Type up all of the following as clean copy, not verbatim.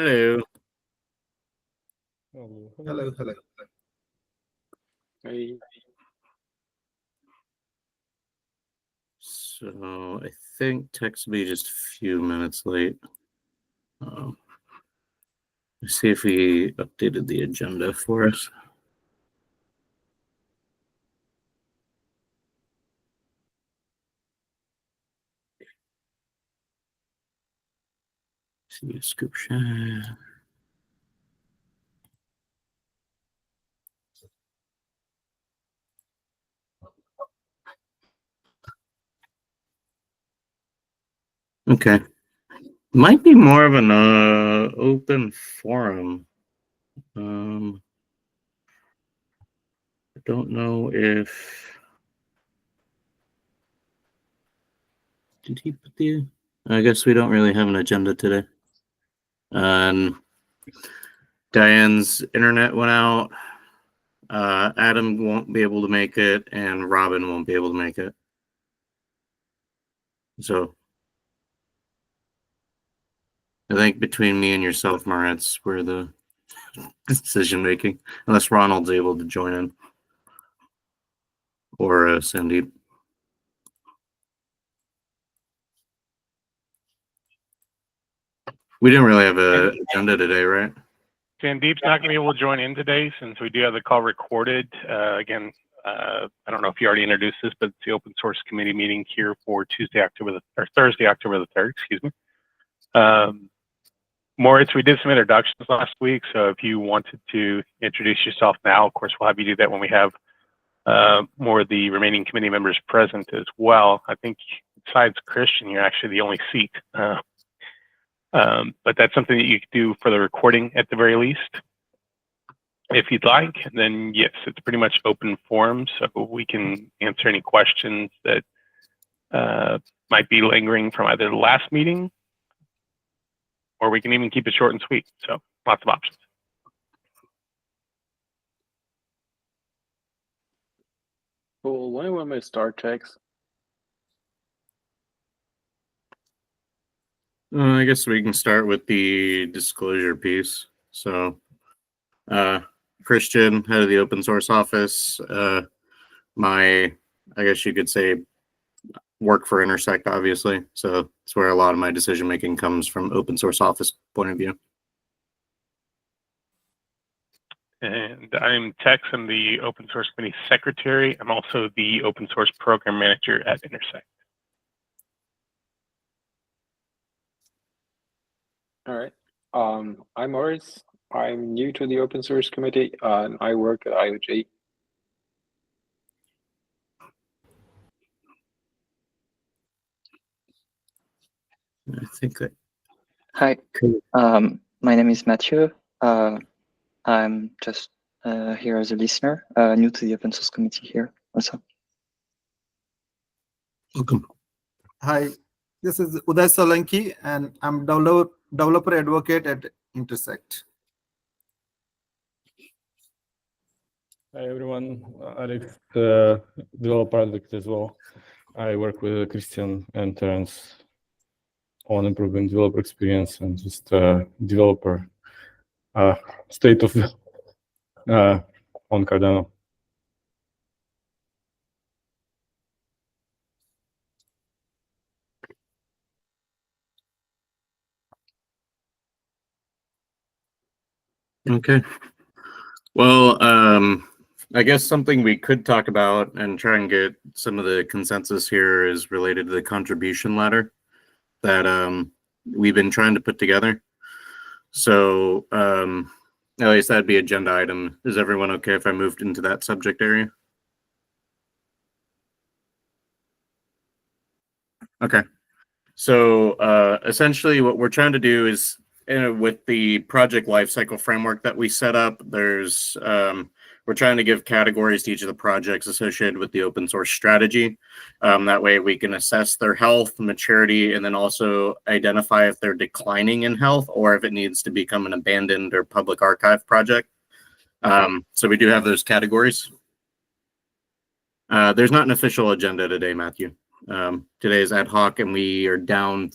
Hello. Hello, Hello, hello. hello. Hey, So I think text will be just a few minutes late. Let's see if we updated the agenda for us. See description. Okay. Might be more of an open forum. I don't know if did he put the. I guess we don't really have an agenda today. Diane's internet went out. Adam won't be able to make it, and Robin won't be able to make it. So I think between me and yourself, Moritz, we're the decision making, unless Ronald's able to join in or Sandeep. We didn't really have an agenda today, right? Sandeep's not going to be able to join in today since we do have the call recorded. Again, I don't know if you already introduced this, but it's the open source committee meeting here for Thursday, October the 3rd, excuse me. Moritz, we did some introductions last week, so if you wanted to introduce yourself now, of course, we'll have you do that when we have more of the remaining committee members present as well. I think besides Christian, you're actually the only seat. But that's something that you could do for the recording at the very least, if you'd like. And then, yes, it's pretty much open forum, so we can answer any questions that might be lingering from either the last meeting, or we can even keep it short and sweet. So lots of options. Cool. When do you want me to start, Tex? I guess we can start with the disclosure piece. So, Christian, head of the open source office, I guess you could say, work for Intersect, obviously. So it's where a lot of my decision making comes from open source office point of view. And I'm Tex. I'm the open source committee secretary. I'm also the open source program manager at Intersect. All right. I'm Morris. I'm new to the open source committee and I work at IOG. I think that. Hi, my name is Mathieu. I'm just here as a listener, new to the open source committee here also. Welcome. Hi, this is Uday Solanki, and I'm developer advocate at Intersect. Hi everyone, Alex, developer advocate as well. I work with Christian and Terence on improving developer experience and just developer state of on Cardano. Okay. Well, I guess something we could talk about and try and get some of the consensus here is related to the contribution ladder that we've been trying to put together. So at least that'd be agenda item. Is everyone okay if I moved into that subject area? Okay. So essentially what we're trying to do is with the project lifecycle framework that we set up, there's we're trying to give categories to each of the projects associated with the open source strategy. That way we can assess their health, maturity, and then also identify if they're declining in health or if it needs to become an abandoned or public archive project. So we do have those categories. There's not an official agenda today, Matthew. Today is ad hoc, and we are down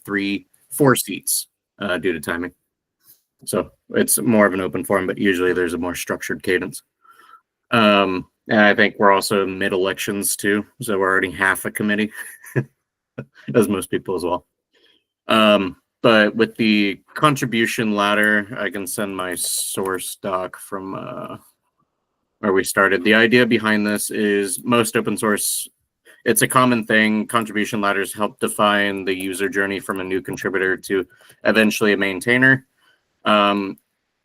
4 seats due to timing. So it's more of an open forum, but usually there's a more structured cadence. And I think we're also mid-elections too, so we're already half a committee, as most people as well. But with the contribution ladder, I can send my source doc from where we started. The idea behind this is most open source, it's a common thing. Contribution ladders help define the user journey from a new contributor to eventually a maintainer.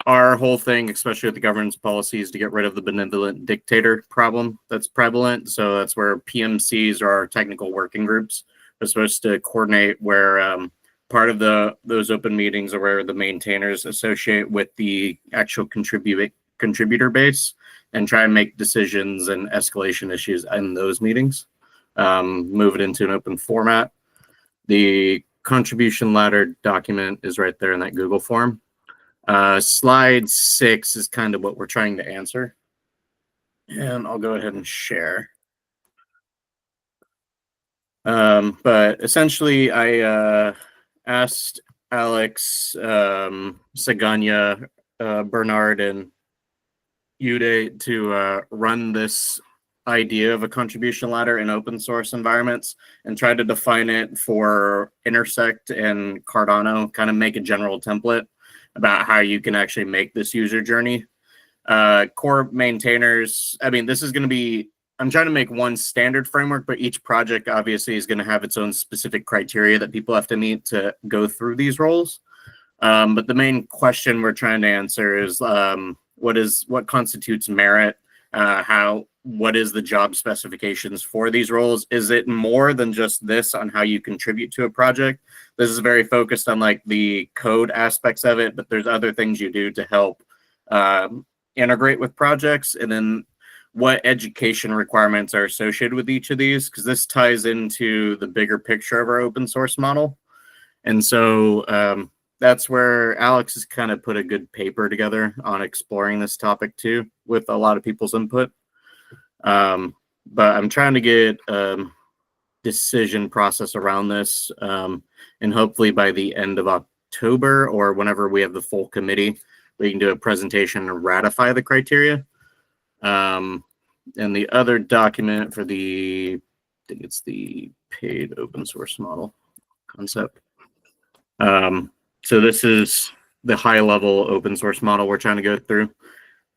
Our whole thing, especially with the governance policy, is to get rid of the benevolent dictator problem that's prevalent. So that's where PMCs or our technical working groups are supposed to coordinate where part of those open meetings are where the maintainers associate with the actual contributor base and try and make decisions and escalation issues in those meetings. Move it into an open format. The contribution ladder document is right there in that Google form. Slide 6 is kind of what we're trying to answer. And I'll go ahead and share. But essentially, I asked Alex, Saganya, Bernard, and Uday to run this idea of a contribution ladder in open source environments and try to define it for Intersect and Cardano, kind of make a general template about how you can actually make this user journey. Core maintainers, I mean, this is going to be, I'm trying to make one standard framework, but each project obviously is going to have its own specific criteria that people have to meet to go through these roles. But the main question we're trying to answer is what constitutes merit? What is the job specifications for these roles? Is it more than just this on how you contribute to a project? This is very focused on like the code aspects of it, but there's other things you do to help integrate with projects. And then what education requirements are associated with each of these, because this ties into the bigger picture of our open source model. And so that's where Alex has kind of put a good paper together on exploring this topic too, with a lot of people's input. But I'm trying to get decision process around this, and hopefully by the end of October or whenever we have the full committee, we can do a presentation and ratify the criteria. And the other document for I think it's the paid open source model concept. So this is the high level open source model we're trying to go through.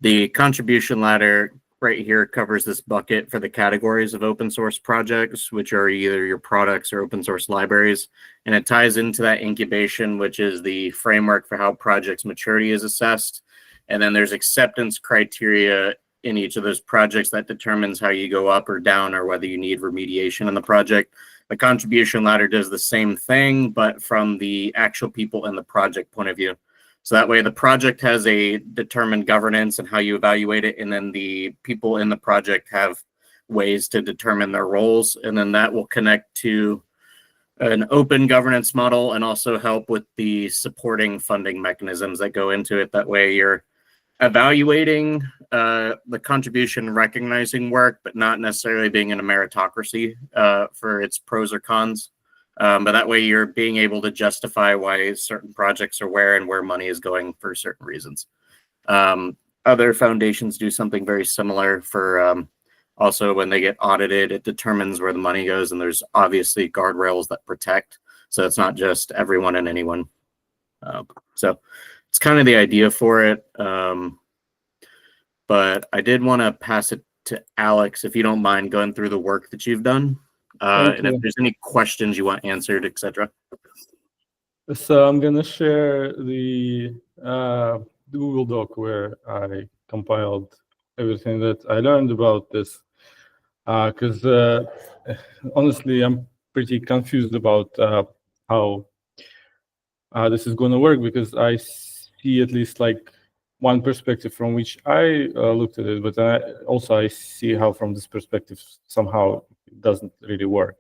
The contribution ladder right here covers this bucket for the categories of open source projects, which are either your products or open source libraries. And it ties into that incubation, which is the framework for how projects maturity is assessed. And then there's acceptance criteria in each of those projects that determines how you go up or down or whether you need remediation in the project. The contribution ladder does the same thing, but from the actual people in the project point of view. So that way the project has a determined governance and how you evaluate it. And then the people in the project have ways to determine their roles. And then that will connect to an open governance model and also help with the supporting funding mechanisms that go into it. That way you're evaluating the contribution, recognizing work, but not necessarily being in a meritocracy for its pros or cons. But that way you're being able to justify why certain projects are where money is going for certain reasons. Other foundations do something very similar for also when they get audited, it determines where the money goes, and there's obviously guardrails that protect. So it's not just everyone and anyone. So it's kind of the idea for it. But I did want to pass it to Alex, if you don't mind going through the work that you've done. And if there's any questions you want answered, etc. So I'm going to share the Google Doc where I compiled everything that I learned about this. Because honestly, I'm pretty confused about how this is going to work, because I see at least like one perspective from which I looked at it, but I see how from this perspective somehow it doesn't really work.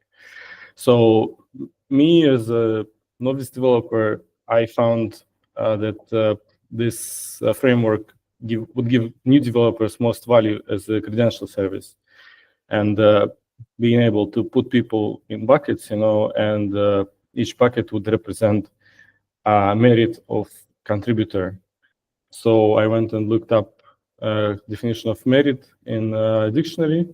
So me as a novice developer, I found that this framework would give new developers most value as a credential service, and being able to put people in buckets, and each bucket would represent merit of contributor. So I went and looked up definition of merit in dictionary.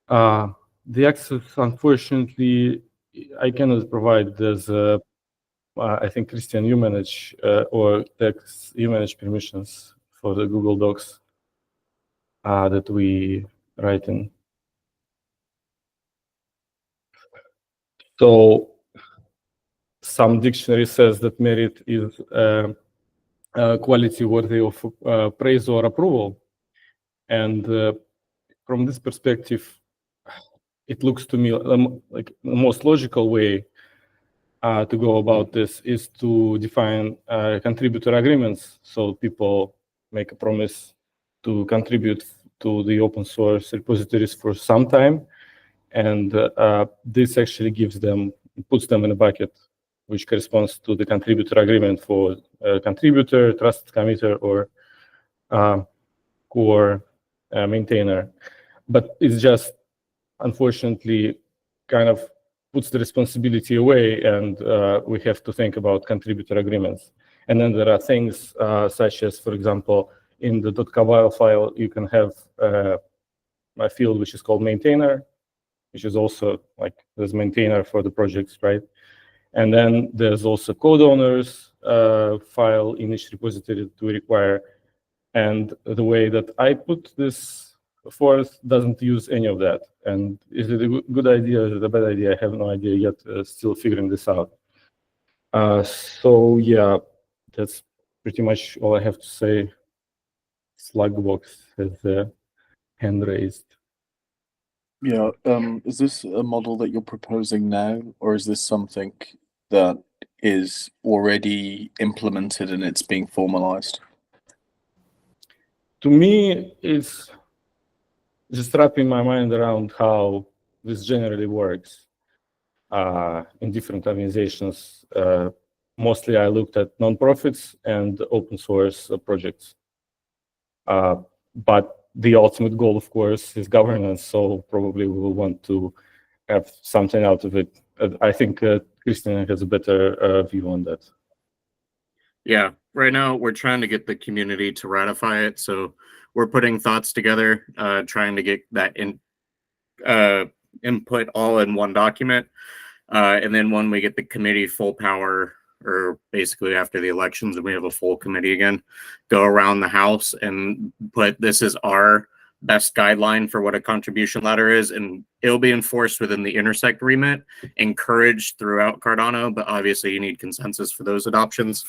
The access, unfortunately, I cannot provide. There's I think Christian, you manage or Tex, you manage permissions for the Google Docs that we write in. So some dictionary says that merit is quality worthy of praise or approval. And from this perspective, it looks to me like the most logical way to go about this is to define contributor agreements. So people make a promise to contribute to the open source repositories for some time. And this actually puts them in a bucket, which corresponds to the contributor agreement for contributor, trusted committer, or core maintainer. But it's just, unfortunately, kind of puts the responsibility away, and we have to think about contributor agreements. And then there are things such as, for example, in the .kavile file, you can have a field which is called maintainer, which is also like there's maintainer for the projects, right? And then there's also code owners file in each repository that we require. And the way that I put this forth doesn't use any of that. And is it a good idea? Is it a bad idea? I have no idea yet. Still figuring this out. So yeah, that's pretty much all I have to say. Slugbox has a hand raised. Yeah, is this a model that you're proposing now, or is this something that is already implemented and it's being formalized? To me, it's just wrapping my mind around how this generally works in different organizations. Mostly I looked at nonprofits and open source projects. But the ultimate goal, of course, is governance. So probably we will want to have something out of it. I think Christian has a better view on that. Yeah, right now we're trying to get the community to ratify it. So we're putting thoughts together, trying to get that input all in one document. And then when we get the committee full power, or basically after the elections and we have a full committee again, go around the house and put this is our best guideline for what a contribution ladder is, and it'll be enforced within the Intersect remit, encouraged throughout Cardano, but obviously you need consensus for those adoptions.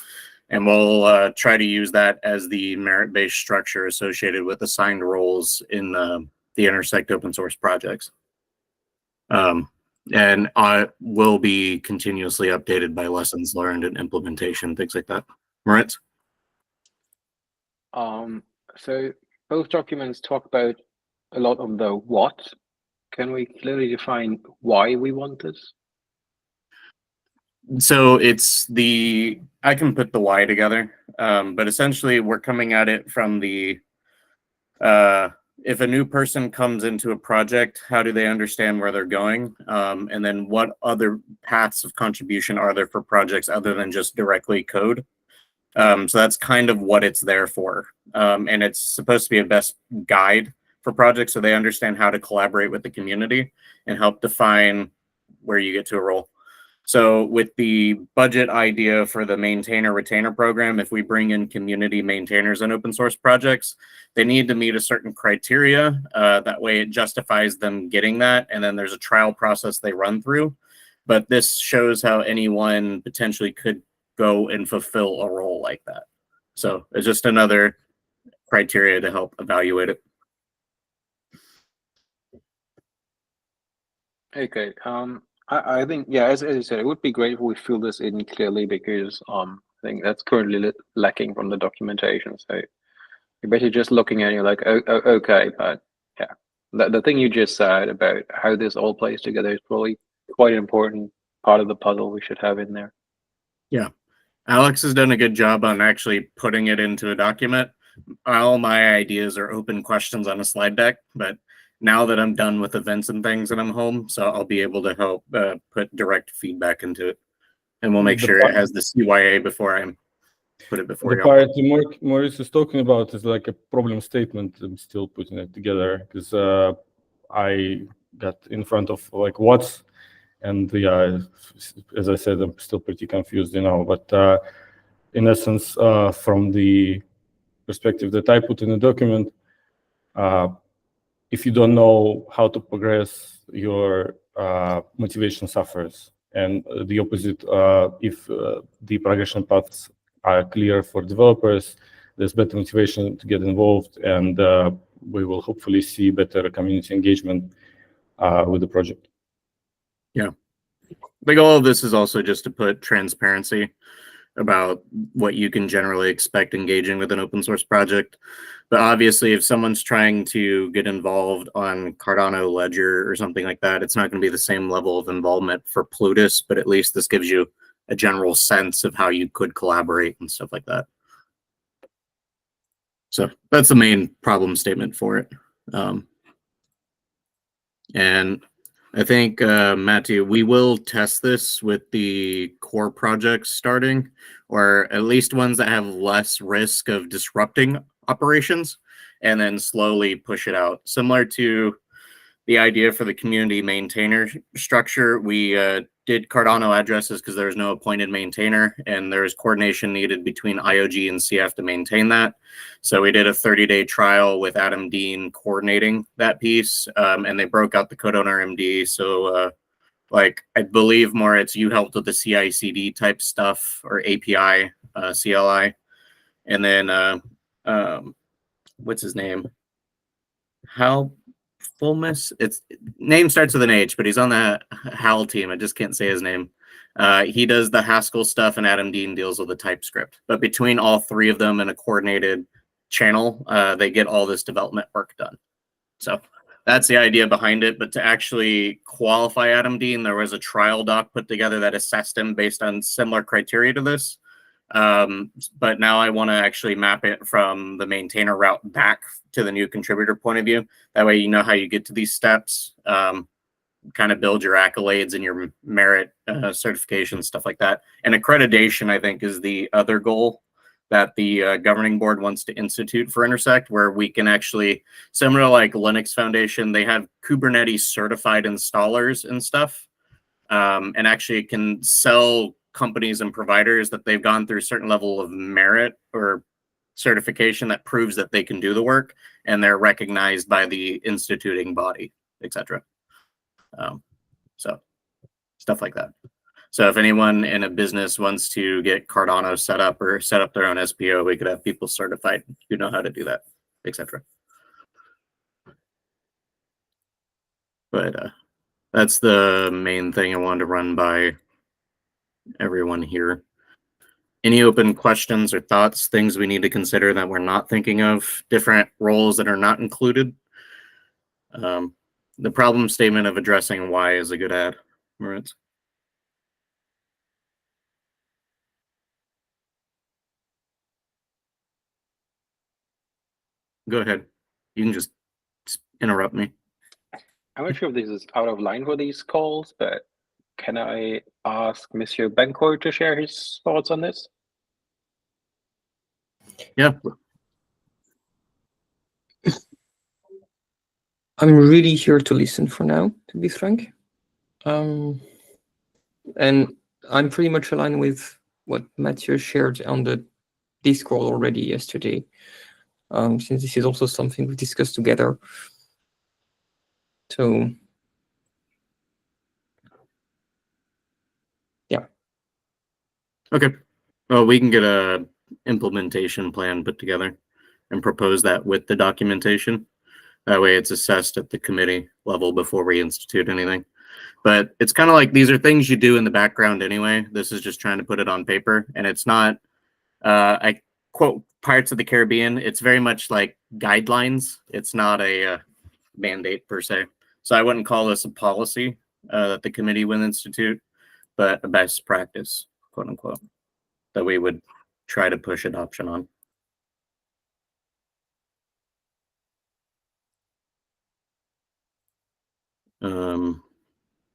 And we'll try to use that as the merit-based structure associated with assigned roles in the Intersect open source projects. And I will be continuously updated by lessons learned and implementation, things like that. Moritz? So both documents talk about a lot of the what. Can we clearly define why we want this? So it's I can put the why together, but essentially we're coming at it from the, if a new person comes into a project, how do they understand where they're going? And then what other paths of contribution are there for projects other than just directly code? So that's kind of what it's there for. And it's supposed to be a best guide for projects so they understand how to collaborate with the community and help define where you get to a role. So with the budget idea for the maintainer retainer program, if we bring in community maintainers in open source projects, they need to meet a certain criteria. That way it justifies them getting that. And then there's a trial process they run through. But this shows how anyone potentially could go and fulfill a role like that. So it's just another criteria to help evaluate it. Okay. I think, yeah, as you said, it would be great if we fill this in clearly, because I think that's currently lacking from the documentation. So you're basically just looking at it, you're like, oh, okay, but yeah, the thing you just said about how this all plays together is probably quite an important part of the puzzle we should have in there. Yeah, Alex has done a good job on actually putting it into a document. All my ideas are open questions on a slide deck, but now that I'm done with events and things and I'm home, so I'll be able to help put direct feedback into it. And we'll make sure it has the CYA before I'm. put it before The you. part Maurice is talking about is like a problem statement. I'm still putting it together because I got in front of like what's, and yeah, as I said, I'm still pretty confused, but in essence, from the perspective that I put in the document, if you don't know how to progress, your motivation suffers. And the opposite, if the progression paths are clear for developers, there's better motivation to get involved, and we will hopefully see better community engagement with the project. Yeah. The goal of this is also just to put transparency about what you can generally expect engaging with an open source project. But obviously, if someone's trying to get involved on Cardano Ledger or something like that, it's not going to be the same level of involvement for Plutus, but at least this gives you a general sense of how you could collaborate and stuff like that. So that's the main problem statement for it. And I think, Matthew, we will test this with the core projects starting, or at least ones that have less risk of disrupting operations, and then slowly push it out. Similar to the idea for the community maintainer structure, we did Cardano addresses because there was no appointed maintainer, and there was coordination needed between IOG and CF to maintain that. So we did a 30-day trial with Adam Dean coordinating that piece, and they broke out the code owner MD. So like, I believe, Moritz, you helped with the CI/CD type stuff, or API, CLI. And then, what's his name? Hal Fulmus. It's name starts with an H, but he's on the Hal team. I just can't say his name. He does the Haskell stuff, and Adam Dean deals with the TypeScript. But between all three of them in a coordinated channel, they get all this development work done. So that's the idea behind it. But to actually qualify Adam Dean, there was a trial doc put together that assessed him based on similar criteria to this. But now I want to actually map it from the maintainer route back to the new contributor point of view. That way you know how you get to these steps, kind of build your accolades and your merit certification, stuff like that. And accreditation, I think, is the other goal that the governing board wants to institute for Intersect, where we can actually, similar to like Linux Foundation, they have Kubernetes certified installers and stuff, and actually can sell companies and providers that they've gone through a certain level of merit or certification that proves that they can do the work, and they're recognized by the instituting body, etc. So stuff like that. So if anyone in a business wants to get Cardano set up or set up their own SPO, we could have people certified who know how to do that, etc. But that's the main thing I wanted to run by everyone here. Any open questions or thoughts, things we need to consider that we're not thinking of, different roles that are not included? The problem statement of addressing why is a good ad, Moritz. Go ahead. You can just interrupt me. I'm not sure if this is out of line for these calls, but can I ask Monsieur Bencourt to share his thoughts on this? Yeah. I'm really here to listen for now, to be frank. And I'm pretty much aligned with what Mathieu shared on the Discord already yesterday, since this is also something we discussed together. So, yeah. Okay. Well, we can get a implementation plan put together and propose that with the documentation. That way it's assessed at the committee level before we institute anything. But it's kind of like, these are things you do in the background anyway. This is just trying to put it on paper. And it's not, I quote Pirates of the Caribbean, it's very much like guidelines. It's not a mandate per se. So I wouldn't call this a policy that the committee would institute, but a best practice, quote unquote, that we would try to push adoption on.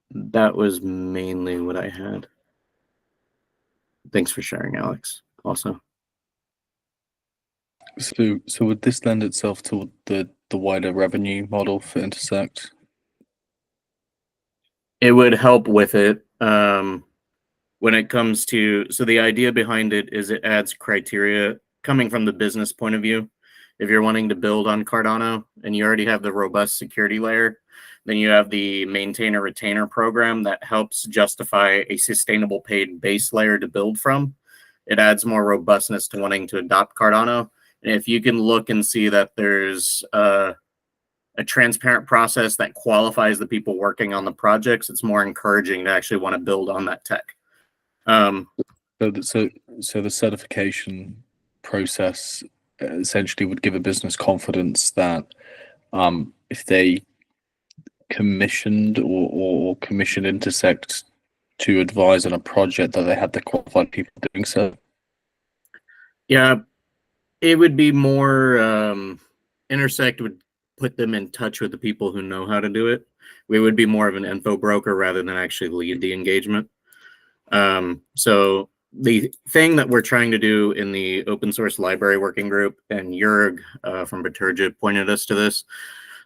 That was mainly what I had. Thanks for sharing, Alex, also. So would this lend itself to the wider revenue model for Intersect? It would help with it. When it comes to, so the idea behind it is it adds criteria coming from the business point of view. If you're wanting to build on Cardano and you already have the robust security layer, then you have the maintainer retainer program that helps justify a sustainable paid base layer to build from. It adds more robustness to wanting to adopt Cardano. And if you can look and see that there's a transparent process that qualifies the people working on the projects, it's more encouraging to actually want to build on that tech. So the certification process essentially would give a business confidence that if they commissioned or commissioned Intersect to advise on a project, that they had the qualified people doing so. Yeah, it would be more Intersect would put them in touch with the people who know how to do it. We would be more of an info broker rather than actually lead the engagement. So the thing that we're trying to do in the open source library working group, and Jurg from Bitergia pointed us to this,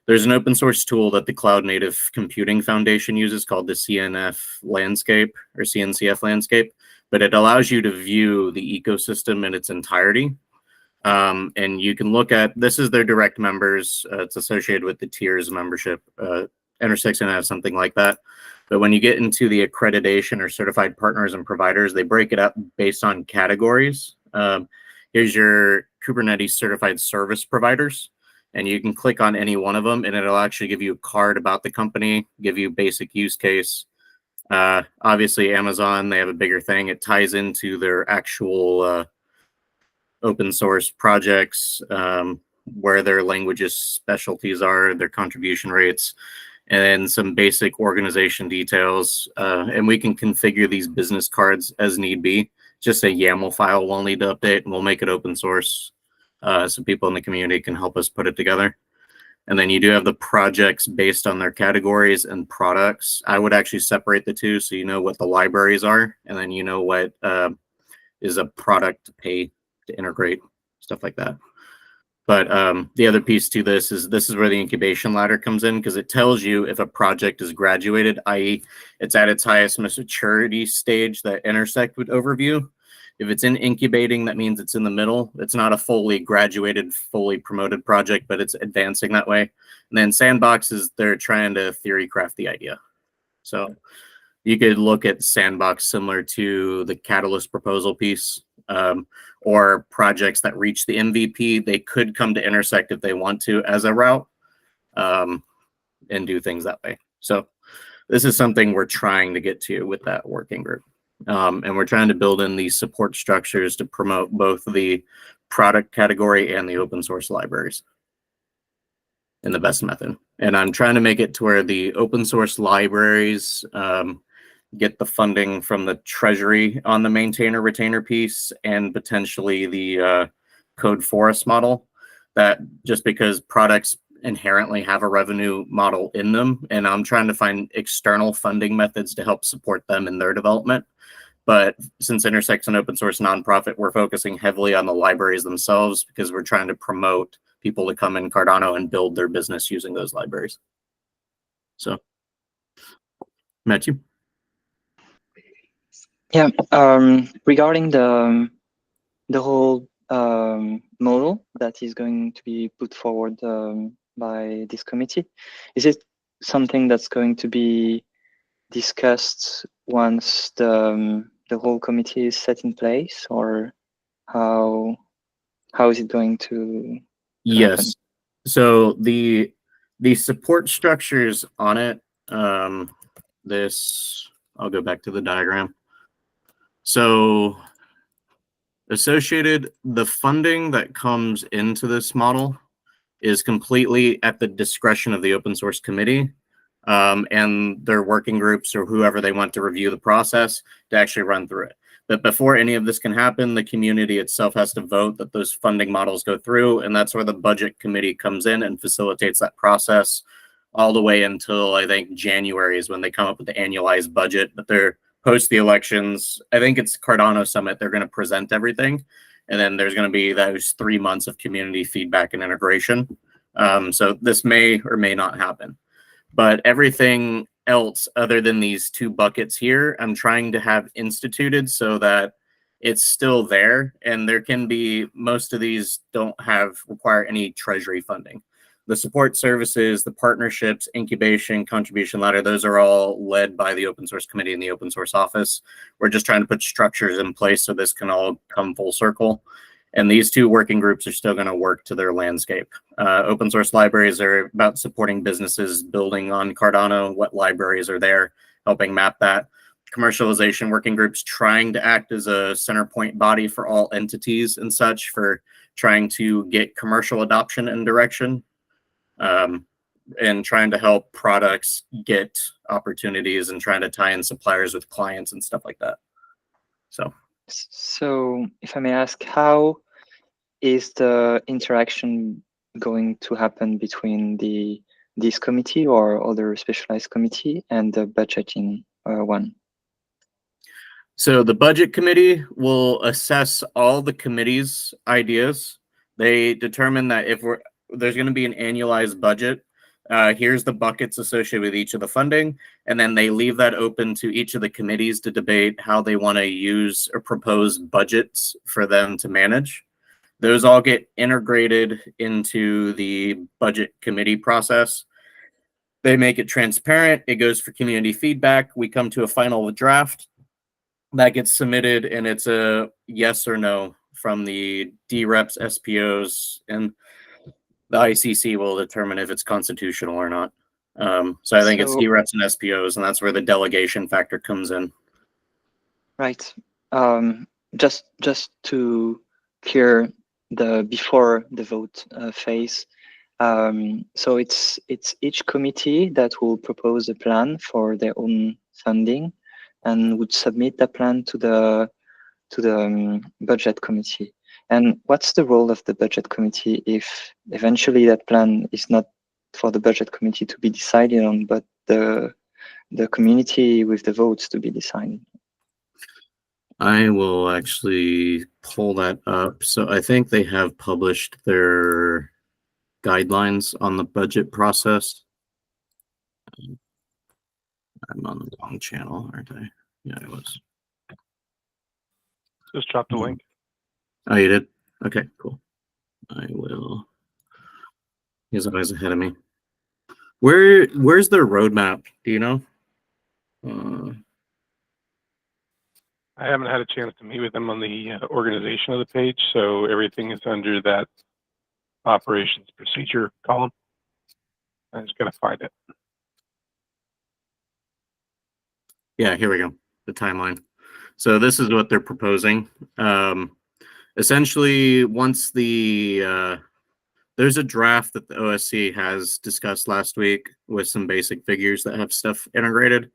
there's an open source tool that the Cloud Native Computing Foundation uses called the CNF landscape or CNCF landscape, but it allows you to view the ecosystem in its entirety. And you can look at, this is their direct members. It's associated with the tiers membership. Intersect's gonna have something like that. But when you get into the accreditation or certified partners and providers, they break it up based on categories. Here's your Kubernetes certified service providers, and you can click on any one of them and it'll actually give you a card about the company, give you basic use case. Obviously Amazon, they have a bigger thing. It ties into their actual open source projects, where their languages specialties are, their contribution rates, and some basic organization details. And we can configure these business cards as need be. Just a YAML file we'll need to update, and we'll make it open source so people in the community can help us put it together. And then you do have the projects based on their categories and products. I would actually separate the two so you know what the libraries are, and then you know what is a product to pay to integrate, stuff like that. But the other piece to this is where the incubation ladder comes in, because it tells you if a project is graduated, i.e. it's at its highest maturity stage that Intersect would overview. If it's in incubating, that means it's in the middle. It's not a fully graduated, fully promoted project, but it's advancing that way. And then Sandbox is they're trying to theory craft the idea. So you could look at Sandbox similar to the Catalyst proposal piece, or projects that reach the MVP. They could come to Intersect if they want to as a route, and do things that way. So this is something we're trying to get to with that working group. And we're trying to build in these support structures to promote both the product category and the open source libraries in the best method. And I'm trying to make it to where the open source libraries get the funding from the treasury on the maintainer retainer piece, and potentially the code forest model, that just because products inherently have a revenue model in them, and I'm trying to find external funding methods to help support them in their development. But since Intersect's an open source nonprofit, we're focusing heavily on the libraries themselves because we're trying to promote people to come in Cardano and build their business using those libraries. So, Matthew? Yeah, regarding the whole model that is going to be put forward by this committee, is it something that's going to be discussed once the whole committee is set in place, or how is it going to Yes. happen? So the support structures on it, this, I'll go back to the diagram. So associated, the funding that comes into this model is completely at the discretion of the open source committee, and their working groups or whoever they want to review the process to actually run through it. But before any of this can happen, the community itself has to vote that those funding models go through, and that's where the budget committee comes in and facilitates that process all the way until I think January is when they come up with the annualized budget. But they're post the elections, I think it's Cardano Summit, they're going to present everything, and then there's going to be those 3 months of community feedback and integration. So this may or may not happen, but everything else other than these 2 buckets here, I'm trying to have instituted so that it's still there, and there can be, most of these don't require any treasury funding. The support services, the partnerships, incubation, contribution ladder, those are all led by the open source committee and the open source office. We're just trying to put structures in place so this can all come full circle. And these 2 working groups are still going to work to their landscape. Open source libraries are about supporting businesses building on Cardano, what libraries are there, helping map that. Commercialization working groups trying to act as a center point body for all entities and such, for trying to get commercial adoption and direction, and trying to help products get opportunities and trying to tie in suppliers with clients and stuff like that. So if I may ask, how is the interaction going to happen between this committee or other specialized committee and the budgeting one? So the budget committee will assess all the committee's ideas. They determine that if there's going to be an annualized budget, here's the buckets associated with each of the funding, and then they leave that open to each of the committees to debate how they want to use or propose budgets for them to manage. Those all get integrated into the budget committee process. They make it transparent. It goes for community feedback. We come to a final draft that gets submitted, and it's a yes or no from the DREPs, SPOs, and the ICC will determine if it's constitutional or not. So I think it's DREPs and SPOs, and that's where the delegation factor comes in. Right. Just to clear the before the vote phase. So it's each committee that will propose a plan for their own funding and would submit the plan to the budget committee. And what's the role of the budget committee if eventually that plan is not for the budget committee to be decided on, but the community with the votes to be decided? I will actually pull that up. So I think they have published their guidelines on the budget process. I'm on the wrong channel, aren't I? Yeah, I was. Just drop the link. Oh, you did? Okay, cool. I will. He's always ahead of me. Where's their roadmap? Do you know? I haven't had a chance to meet with them on the organization of the page, so everything is under that operations procedure column. I just gotta find it. Yeah, here we go. The timeline. So this is what they're proposing. Essentially, once there's a draft that the OSC has discussed last week with some basic figures that have stuff integrated.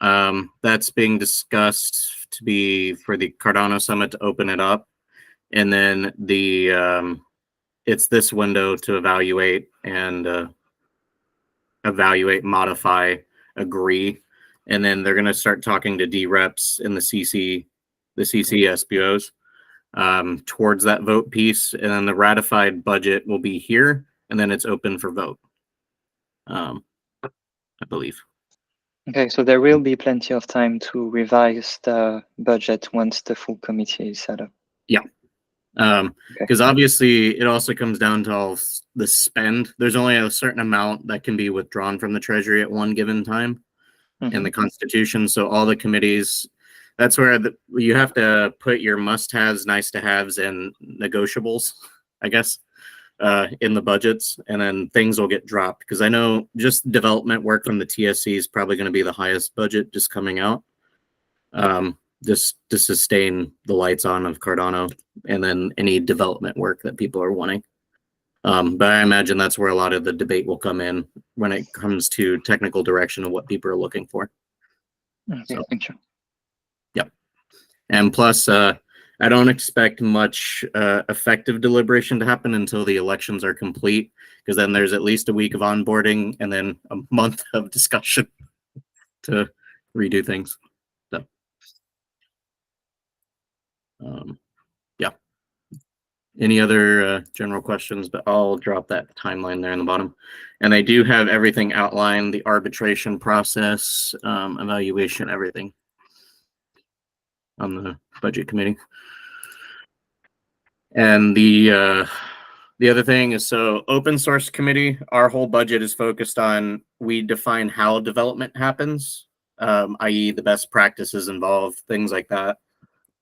That's being discussed to be for the Cardano Summit to open it up. And then it's this window to evaluate and modify, agree. And then they're going to start talking to DREPs and the CC SPOs towards that vote piece. And then the ratified budget will be here, and then it's open for vote, I believe. Okay, so there will be plenty of time to revise the budget once the full committee is set up. Yeah. Because obviously it also comes down to all the spend. There's only a certain amount that can be withdrawn from the treasury at one given time in the Constitution. So all the committees, that's where you have to put your must-haves, nice-to-haves, and negotiables, I guess, in the budgets, and then things will get dropped. Because I know just development work from the TSC is probably going to be the highest budget just coming out. Just to sustain the lights on of Cardano, and then any development work that people are wanting. But I imagine that's where a lot of the debate will come in when it comes to technical direction of what people are looking for. Okay, so, thank you. Yep. And plus, I don't expect much effective deliberation to happen until the elections are complete, because then there's at least a week of onboarding and then a month of discussion to redo things. So. Yeah, Any other general questions? But I'll drop that timeline there in the bottom. And I do have everything outlined, the arbitration process, evaluation, everything on the budget committee. And the other thing is, so open source committee, our whole budget is focused on, we define how development happens, i.e. the best practices involved, things like that,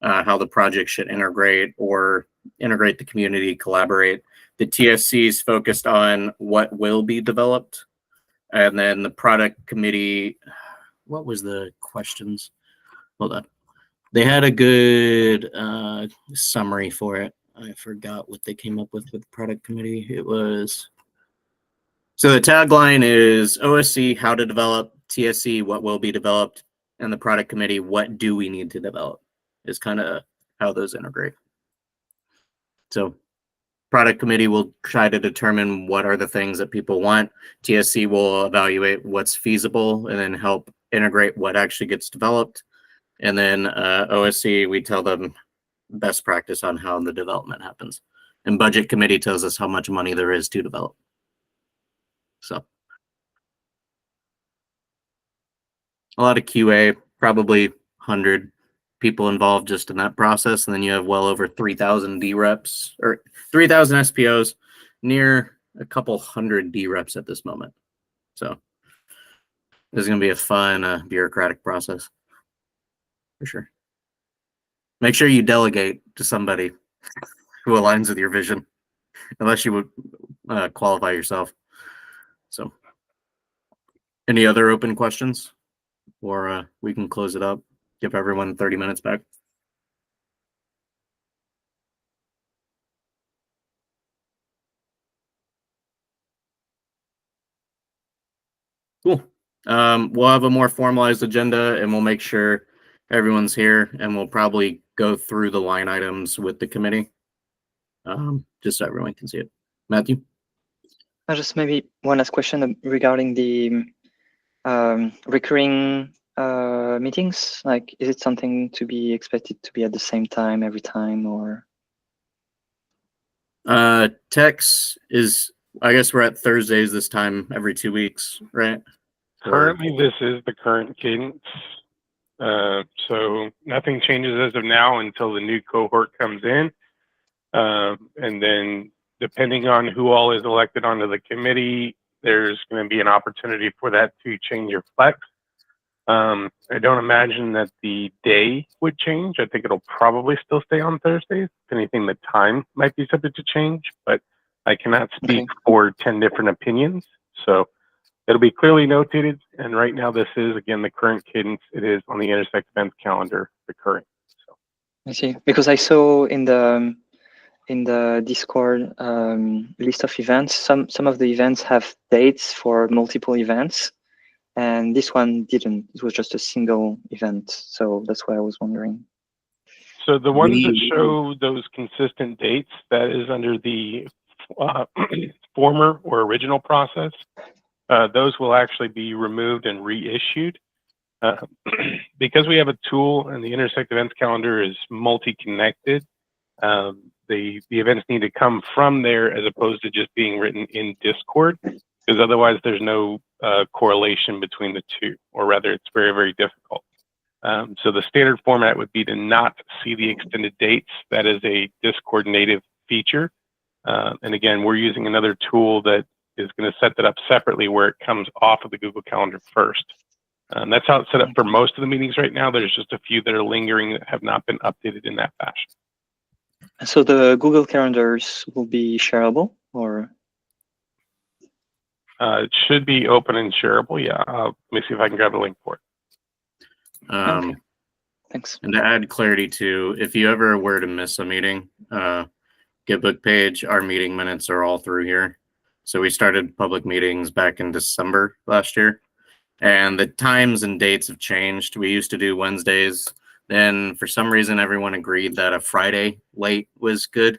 how the project should integrate or integrate the community, collaborate. The TSC is focused on what will be developed. And then the product committee, what was the questions? Hold on. They had a good summary for it. I forgot what they came up with the product committee. It was, so the tagline is OSC, how to develop, TSC, what will be developed, and the product committee, what do we need to develop, is kind of how those integrate. So product committee will try to determine what are the things that people want. TSC will evaluate what's feasible and then help integrate what actually gets developed. And then OSC, we tell them best practice on how the development happens. And budget committee tells us how much money there is to develop. So a lot of QA, probably 100 people involved just in that process. And then you have well over 3,000 D reps or 3,000 SPOs, near a couple hundred D reps at this moment. So this is going to be a fun bureaucratic process for sure. Make sure you delegate to somebody who aligns with your vision, unless you would qualify yourself. So any other open questions, or we can close it up, give everyone 30 minutes back. Cool. We'll have a more formalized agenda and we'll make sure everyone's here, and we'll probably go through the line items with the committee, just so everyone can see it. Matthew? Just maybe one last question regarding the recurring meetings. Like, is it something to be expected to be at the same time every time, or? Tex is, I guess we're at Thursdays this time every 2 weeks, right? Currently, this is the current cadence. So nothing changes as of now until the new cohort comes in. And then depending on who all is elected onto the committee, there's going to be an opportunity for that to change or flex. I don't imagine that the day would change. I think it'll probably still stay on Thursdays. If anything, the time might be subject to change, but I cannot speak for 10 different opinions. So it'll be clearly notated. And right now, this is, again, the current cadence. It is on the Intersect events calendar, recurring. So I see, because I saw in the Discord list of events, some of the events have dates for multiple events, and this one didn't. It was just a single event, so that's why I was wondering. So the ones that show those consistent dates, that is under the former or original process. Those will actually be removed and reissued. Because we have a tool and the Intersect events calendar is multi-connected, the events need to come from there as opposed to just being written in Discord, because otherwise there's no correlation between the two, or rather it's very, very difficult. So the standard format would be to not see the extended dates. That is a Discord native feature. And again, we're using another tool that is going to set that up separately where it comes off of the Google Calendar first. That's how it's set up for most of the meetings right now. There's just a few that are lingering that have not been updated in that fashion. So the Google Calendars will be shareable, or? It should be open and shareable. Yeah, let me see if I can grab a link for it. Okay. Thanks. And to add clarity to, if you ever were to miss a meeting, Gitbook page, our meeting minutes are all through here. So we started public meetings back in December last year, and the times and dates have changed. We used to do Wednesdays. Then for some reason, everyone agreed that a Friday late was good.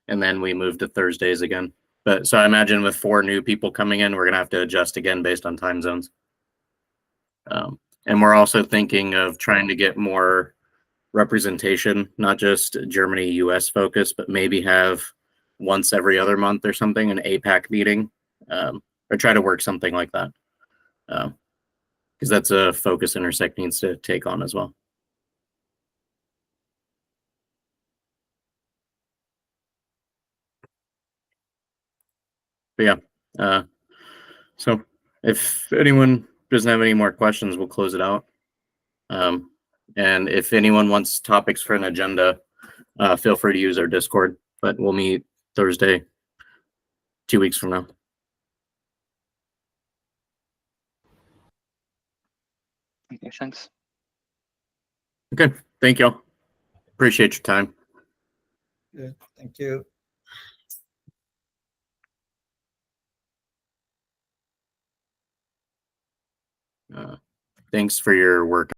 And then we moved to Thursdays again. But so I imagine with 4 new people coming in, we're going to have to adjust again based on time zones. And we're also thinking of trying to get more representation, not just Germany, US focus, but maybe have once every other month or something, an APAC meeting, or try to work something like that. Because that's a focus Intersect needs to take on as well. But yeah, so if anyone doesn't have any more questions, we'll close it out. And if anyone wants topics for an agenda, feel free to use our Discord, but we'll meet Thursday, 2 weeks from now. Okay, thanks. Okay, thank you. Appreciate your time. Yeah, thank you. Thanks for your work